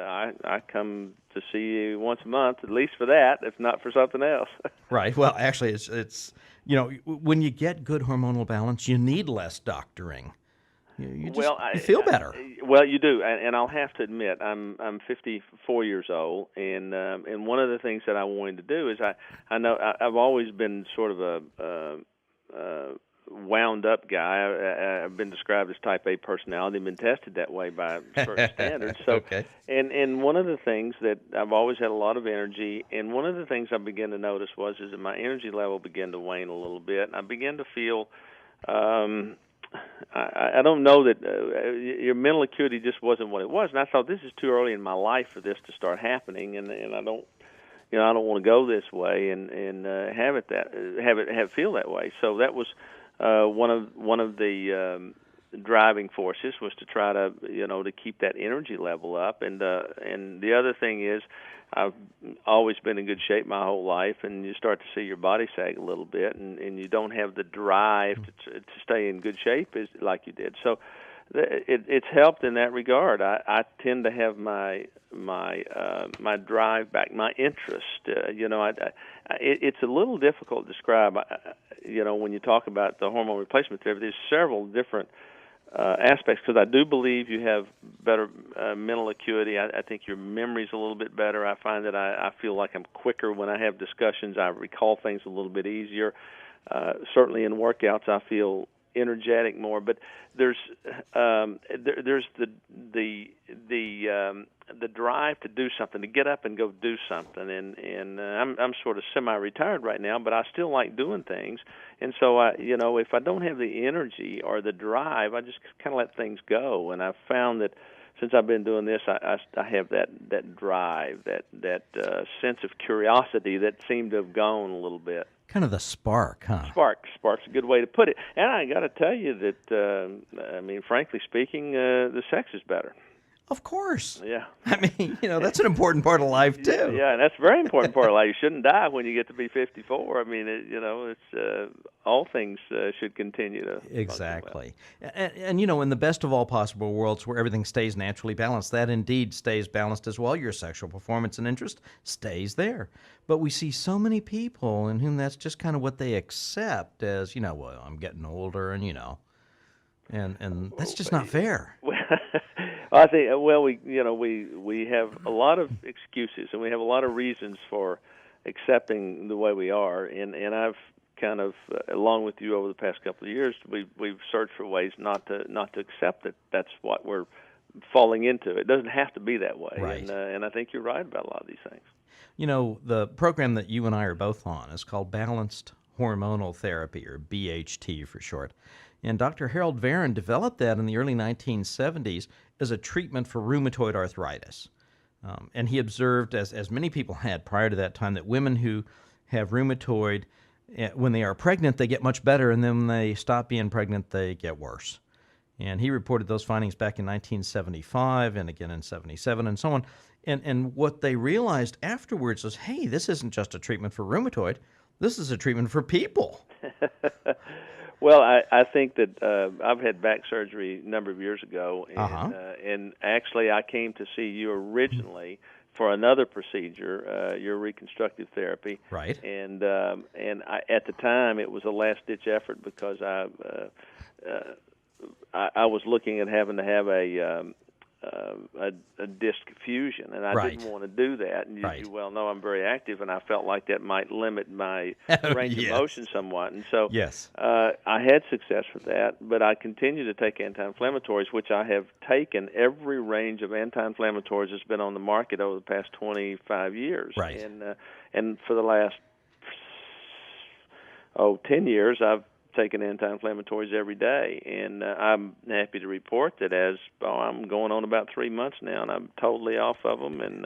I come to see you once a month, at least for that, if not for something else. Right. Well, actually, it's when you get good hormonal balance, you need less doctoring. You feel better. Well, you do, and I'll have to admit, I'm 54 years old, and one of the things that I wanted to do is I know I've always been sort of a wound up guy. I've been described as type A personality, been tested that way by certain standards. So, okay. And one of the things that I've always had a lot of energy, and one of the things I began to notice is that my energy level began to wane a little bit, and I began to feel. I don't know that your mental acuity just wasn't what it was, and I thought this is too early in my life for this to start happening, and I don't, I don't want to go this way and have it feel that way. So that was one of the driving forces was to try to to keep that energy level up, and the other thing is I've always been in good shape my whole life, and you start to see your body sag a little bit, and you don't have the drive to stay in good shape like you did. So it's helped in that regard. I tend to have my drive back, my interest. It's a little difficult to describe. When you talk about the hormone replacement therapy, there's several different aspects, because I do believe you have better mental acuity. I think your memory's a little bit better. I find that I feel like I'm quicker when I have discussions. I recall things a little bit easier. Certainly in workouts, I feel energetic more. But there's the drive to do something, to get up and go do something. And I'm sort of semi-retired right now, but I still like doing things. And so if I don't have the energy or the drive, I just kind of let things go. And I've found that since I've been doing this, I have that drive, that sense of curiosity that seemed to have gone a little bit. Kind of the spark, huh? Spark's a good way to put it. And I got to tell you that, frankly speaking, the sex is better. Of course. Yeah. I mean, that's an important part of life, too. Yeah, and that's a very important part of life. You shouldn't die when you get to be 54. I mean, it's all things should continue to Exactly. And in the best of all possible worlds where everything stays naturally balanced, that indeed stays balanced as well. Your sexual performance and interest stays there. But we see so many people in whom that's just kind of what they accept as, well, I'm getting older and, and that's just not fair. I think we have a lot of excuses and we have a lot of reasons for accepting the way we are, and I've kind of along with you over the past couple of years we've searched for ways not to accept that that's what we're falling into. It doesn't have to be that way, right. And I think you're right about a lot of these things. The program that you and I are both on is called Balanced Hormonal Therapy, or BHT for short. And Dr. Harold Varron developed that in the early 1970s as a treatment for rheumatoid arthritis. And he observed, as many people had prior to that time, that women who have rheumatoid, when they are pregnant, they get much better, and then when they stop being pregnant, they get worse. And he reported those findings back in 1975 and again in 77 and so on. And what they realized afterwards was, hey, this isn't just a treatment for rheumatoid. This is a treatment for people. Well, I think that I've had back surgery a number of years ago, and actually I came to see you originally for another procedure, your reconstructive therapy. Right. And at the time it was a last-ditch effort because I was looking at having to have a disc fusion, and I didn't want to do that. And you well know I'm very active, and I felt like that might limit my range of motion somewhat. And so I had success with that, but I continue to take anti-inflammatories, which I have taken every range of anti-inflammatories that's been on the market over the past 25 years. Right. And for the last 10 years, I've taking anti-inflammatories every day, and I'm happy to report that I'm going on about 3 months now, and I'm totally off of them, and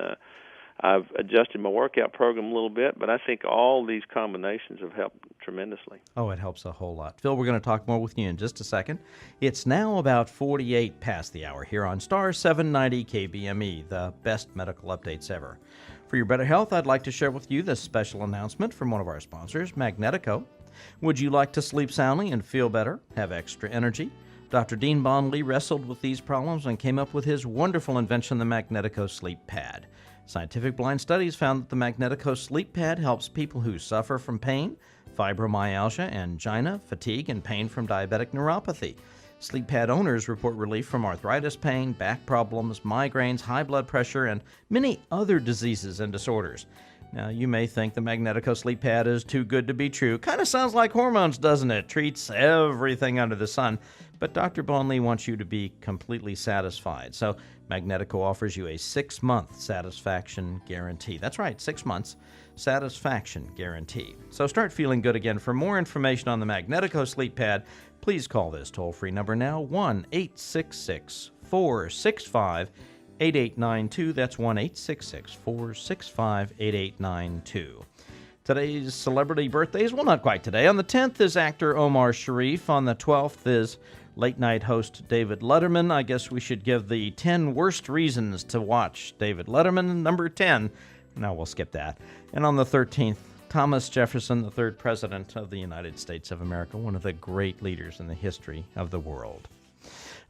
I've adjusted my workout program a little bit, but I think all these combinations have helped tremendously. Oh, it helps a whole lot. Phil, we're going to talk more with you in just a second. It's now about 48 past the hour here on Star 790 KBME, the best medical updates ever. For your better health, I'd like to share with you this special announcement from one of our sponsors, Magnetico. Would you like to sleep soundly and feel better, have extra energy? Dr. Dean Bondley wrestled with these problems and came up with his wonderful invention, the Magnetico Sleep Pad. Scientific blind studies found that the Magnetico Sleep Pad helps people who suffer from pain, fibromyalgia, angina, fatigue, and pain from diabetic neuropathy. Sleep pad owners report relief from arthritis pain, back problems, migraines, high blood pressure, and many other diseases and disorders. Now, you may think the Magnetico Sleep Pad is too good to be true. Kind of sounds like hormones, doesn't it? Treats everything under the sun. But Dr. Bondley wants you to be completely satisfied. So Magnetico offers you a 6-month satisfaction guarantee. That's right, 6 months satisfaction guarantee. So start feeling good again. For more information on the Magnetico Sleep Pad, please call this toll-free number now, 1-866-465-8892. 8892. That's 1-866-465-8892. Today's celebrity birthdays, well, not quite today. On the 10th is actor Omar Sharif. On the 12th is late-night host David Letterman. I guess we should give the 10 worst reasons to watch David Letterman. Number 10. No, we'll skip that. And on the 13th, Thomas Jefferson, the third president of the United States of America, one of the great leaders in the history of the world.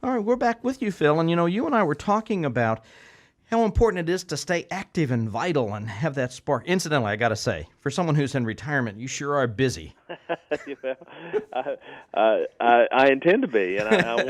All right, we're back with you, Phil, and you and I were talking about how important it is to stay active and vital and have that spark. Incidentally, I got to say, for someone who's in retirement, you sure are busy. I intend to be, and I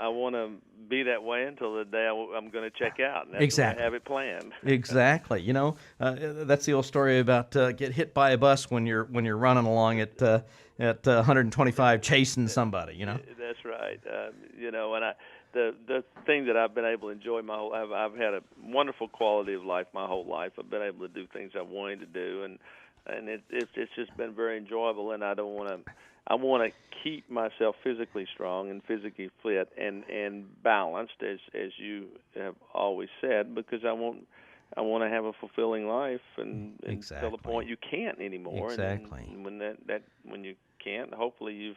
want to be that way until the day I'm going to check out, and that's Exactly. the way I have it planned. Exactly. That's the old story about get hit by a bus when you're running along at 125 chasing somebody. That's right. And the thing that I've been able to enjoy I've had a wonderful quality of life my whole life. I've been able to do things I've wanted to do, and it's just been very enjoyable. And I want to keep myself physically strong and physically fit and balanced, as you have always said, because I want to have a fulfilling life, and Exactly. until the point you can't anymore. Exactly. And when you can't, hopefully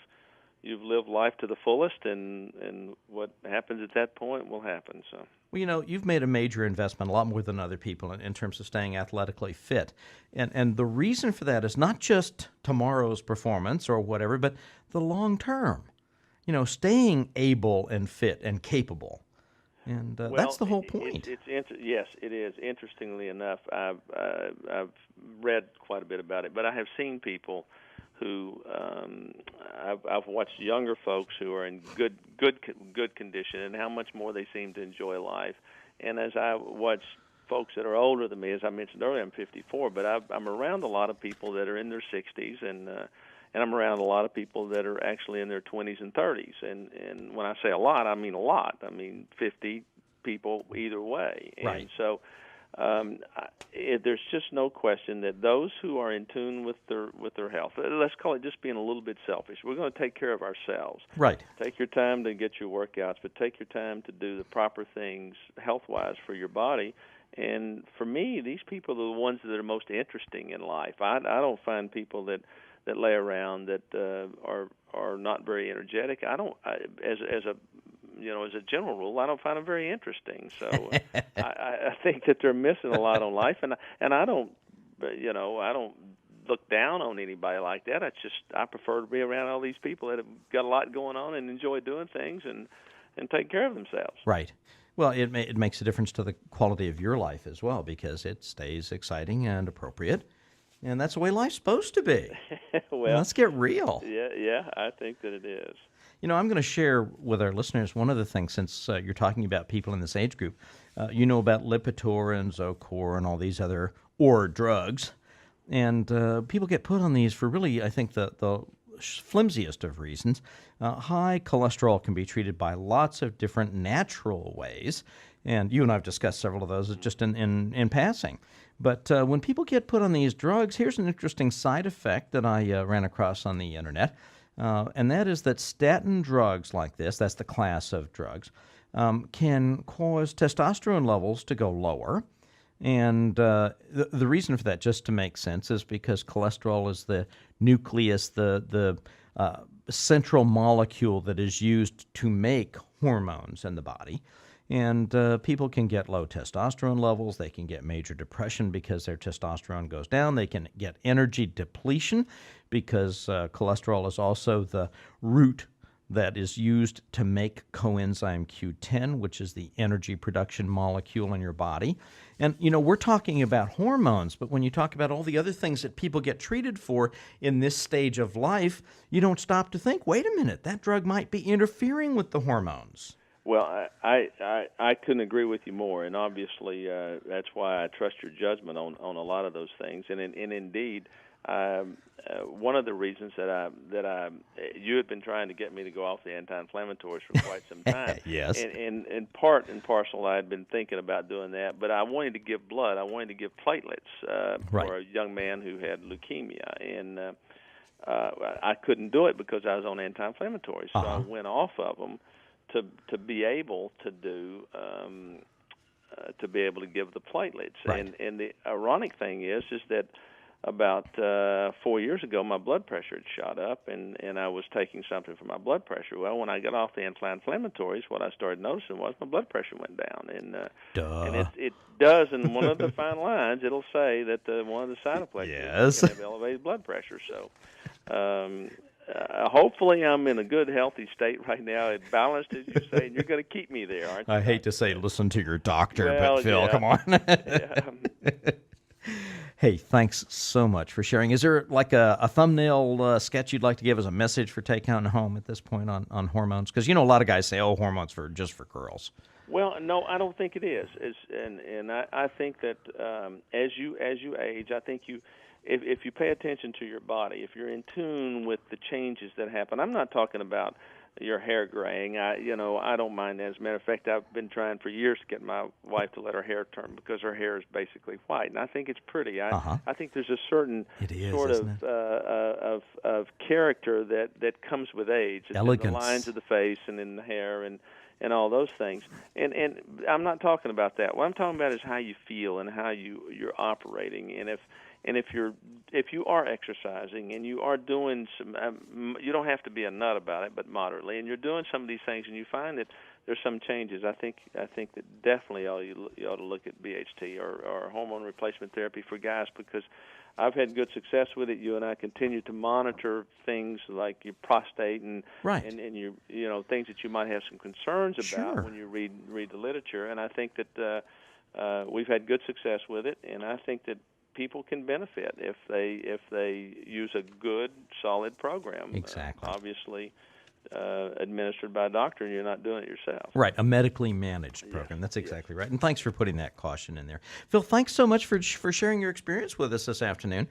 you've lived life to the fullest, and what happens at that point will happen. So. Well, you've made a major investment, a lot more than other people, in terms of staying athletically fit. And the reason for that is not just tomorrow's performance or whatever, but the long term. Staying able and fit and capable. And that's the whole point. Yes, it is. Interestingly enough, I've read quite a bit about it, but I have seen people who I've watched younger folks who are in good condition, and how much more they seem to enjoy life. And as I watch folks that are older than me, as I mentioned earlier, I'm 54, but I'm around a lot of people that are in their 60s, and I'm around a lot of people that are actually in their 20s and 30s. And when I say a lot, I mean a lot. I mean 50 people either way. Right. And so there's just no question that those who are in tune with their health, let's call it just being a little bit selfish, we're going to take care of ourselves. Right. Take your time to get your workouts, but take your time to do the proper things health-wise for your body. And for me, these people are the ones that are most interesting in life. I don't find people that lay around that are not very energetic. As a general rule, I don't find them very interesting. So I think that they're missing a lot on life, and I don't look down on anybody like that. I prefer to be around all these people that have got a lot going on and enjoy doing things and take care of themselves. Right. Well, it makes a difference to the quality of your life as well, because it stays exciting and appropriate, and that's the way life's supposed to be. Well, let's get real. Yeah, I think that it is. I'm going to share with our listeners one other thing, since you're talking about people in this age group. About Lipitor and Zocor and all these other drugs. And people get put on these for really, I think, the flimsiest of reasons. High cholesterol can be treated by lots of different natural ways. And you and I have discussed several of those just in passing. But when people get put on these drugs, here's an interesting side effect that I ran across on the internet. And that is that statin drugs like this, that's the class of drugs, can cause testosterone levels to go lower. And the reason for that, just to make sense, is because cholesterol is the nucleus, the central molecule that is used to make hormones in the body. And people can get low testosterone levels. They can get major depression because their testosterone goes down. They can get energy depletion because cholesterol is also the root that is used to make coenzyme Q10, which is the energy production molecule in your body. And, we're talking about hormones, but when you talk about all the other things that people get treated for in this stage of life, you don't stop to think, wait a minute, that drug might be interfering with the hormones. Well, I couldn't agree with you more, and obviously that's why I trust your judgment on a lot of those things. And indeed, one of the reasons that you had been trying to get me to go off the anti-inflammatories for quite some time. Yes. And part and parcel, I had been thinking about doing that, but I wanted to give blood. I wanted to give platelets for a young man who had leukemia, and I couldn't do it because I was on anti-inflammatories, so I went off of them to be able to do to be able to give the platelets. Right. And the ironic thing is that about 4 years ago my blood pressure had shot up, and I was taking something for my blood pressure. Well, when I got off the anti-inflammatories, what I started noticing was my blood pressure went down, and it does. In one of the fine lines, it'll say that one of the side effects is you can have elevated blood pressure. So. Hopefully I'm in a good, healthy state right now, and balanced, as you say, and you're going to keep me there, aren't you? I hate to say listen to your doctor, but Phil, come on. Hey, thanks so much for sharing. Is there like a thumbnail sketch you'd like to give as a message for take out home at this point on hormones? Because, a lot of guys say, oh, hormones for just for girls. Well, no, I don't think it is. And I think that as you age, I think if you pay attention to your body, if you're in tune with the changes that happen. I'm not talking about your hair graying. I don't mind that. As a matter of fact, I've been trying for years to get my wife to let her hair turn because her hair is basically white, and I think it's pretty. I think there's a certain sort of character that comes with age. It's Elegance. in the lines of the face and in the hair and all those things. And I'm not talking about that. What I'm talking about is how you feel and how you're operating. And if you are exercising and you are doing some, you don't have to be a nut about it, but moderately, and you're doing some of these things, and you find that there's some changes. I think that definitely you ought to look at BHT or hormone replacement therapy for guys, because I've had good success with it. You and I continue to monitor things like your prostate and your things that you might have some concerns about when you read the literature. And I think that we've had good success with it, and I think that people can benefit if they use a good, solid program. Exactly. Obviously, administered by a doctor, and you're not doing it yourself. Right, a medically managed program. That's exactly right. And thanks for putting that caution in there. Phil, thanks so much for sharing your experience with us this afternoon.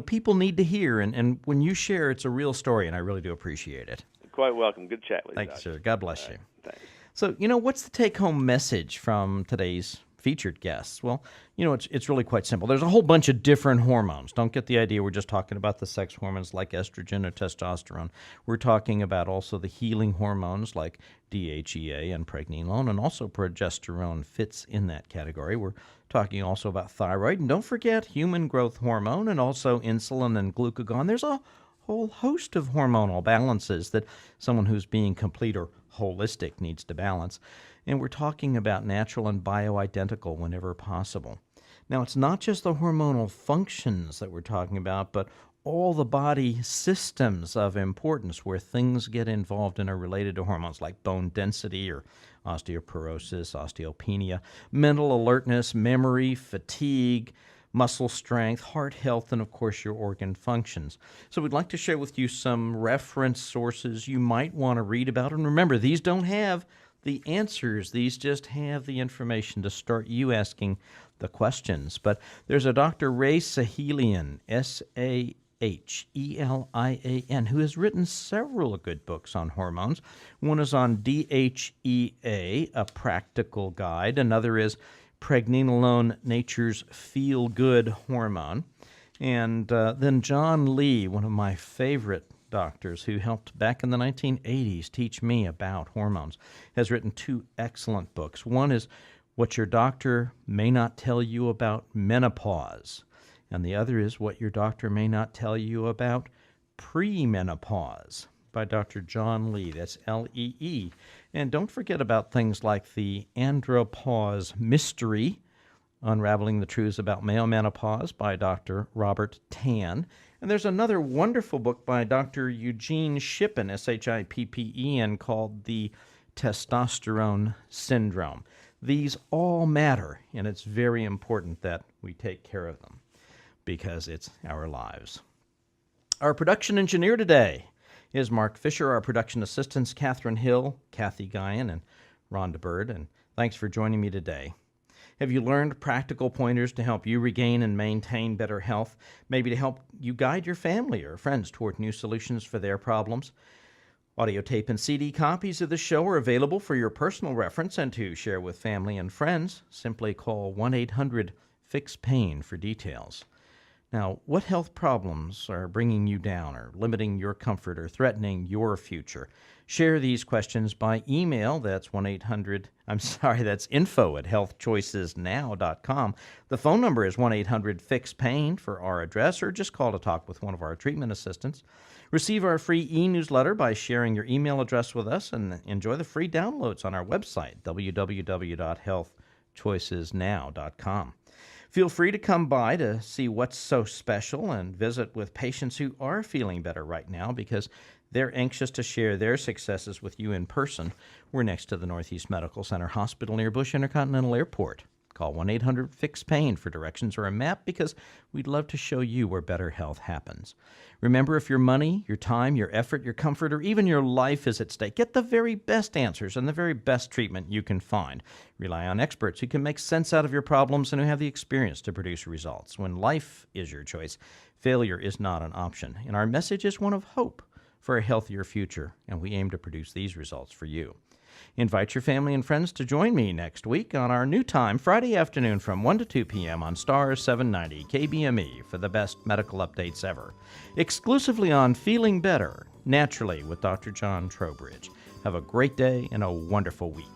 People need to hear, and when you share, it's a real story, and I really do appreciate it. Quite welcome. Good chat with you. Thanks, sir. God bless you. Thanks. So, what's the take-home message from today's featured guests? Well, it's really quite simple. There's a whole bunch of different hormones. Don't get the idea we're just talking about the sex hormones like estrogen or testosterone. We're talking about also the healing hormones like DHEA and pregnenolone, and also progesterone fits in that category. We're talking also about thyroid, and don't forget human growth hormone and also insulin and glucagon. There's a whole host of hormonal balances that someone who's being complete or holistic needs to balance. And we're talking about natural and bioidentical whenever possible. Now, it's not just the hormonal functions that we're talking about, but all the body systems of importance where things get involved and are related to hormones, like bone density or osteoporosis, osteopenia, mental alertness, memory, fatigue, muscle strength, heart health, and, of course, your organ functions. So we'd like to share with you some reference sources you might want to read about. And remember, these don't have the answers. These just have the information to start you asking the questions. But there's a Dr. Ray Sahelian, Sahelian, who has written several good books on hormones. One is on DHEA, A Practical Guide. Another is Pregnenolone, Nature's Feel-Good Hormone. And then John Lee, one of my favorite doctors who helped back in the 1980s teach me about hormones, has written two excellent books. One is What Your Doctor May Not Tell You About Menopause, and the other is What Your Doctor May Not Tell You About Premenopause by Dr. John Lee. That's Lee. And don't forget about things like the Andropause Mystery, Unraveling the Truths About Male Menopause by Dr. Robert Tan. And there's another wonderful book by Dr. Eugene Shippen, Shippen, called The Testosterone Syndrome. These all matter, and it's very important that we take care of them because it's our lives. Our production engineer today is Mark Fisher. Our production assistants, Catherine Hill, Kathy Guyan, and Rhonda Bird. And thanks for joining me today. Have you learned practical pointers to help you regain and maintain better health? Maybe to help you guide your family or friends toward new solutions for their problems? Audio tape and CD copies of the show are available for your personal reference and to share with family and friends. Simply call 1-800-FIX-PAIN for details. Now, what health problems are bringing you down or limiting your comfort or threatening your future? Share these questions by email. That's that's info@healthchoicesnow.com. The phone number is 1-800-FIX-PAIN for our address, or just call to talk with one of our treatment assistants. Receive our free e-newsletter by sharing your email address with us, and enjoy the free downloads on our website, www.healthchoicesnow.com. Feel free to come by to see what's so special and visit with patients who are feeling better right now because they're anxious to share their successes with you in person. We're next to the Northeast Medical Center Hospital near Bush Intercontinental Airport. Call 1-800-FIX-PAIN for directions or a map because we'd love to show you where better health happens. Remember, if your money, your time, your effort, your comfort, or even your life is at stake, get the very best answers and the very best treatment you can find. Rely on experts who can make sense out of your problems and who have the experience to produce results. When life is your choice, failure is not an option. And our message is one of hope for a healthier future, and we aim to produce these results for you. Invite your family and friends to join me next week on our new time, Friday afternoon from 1 to 2 p.m. on Stars 790 KBME for the best medical updates ever. Exclusively on Feeling Better, Naturally with Dr. John Trowbridge. Have a great day and a wonderful week.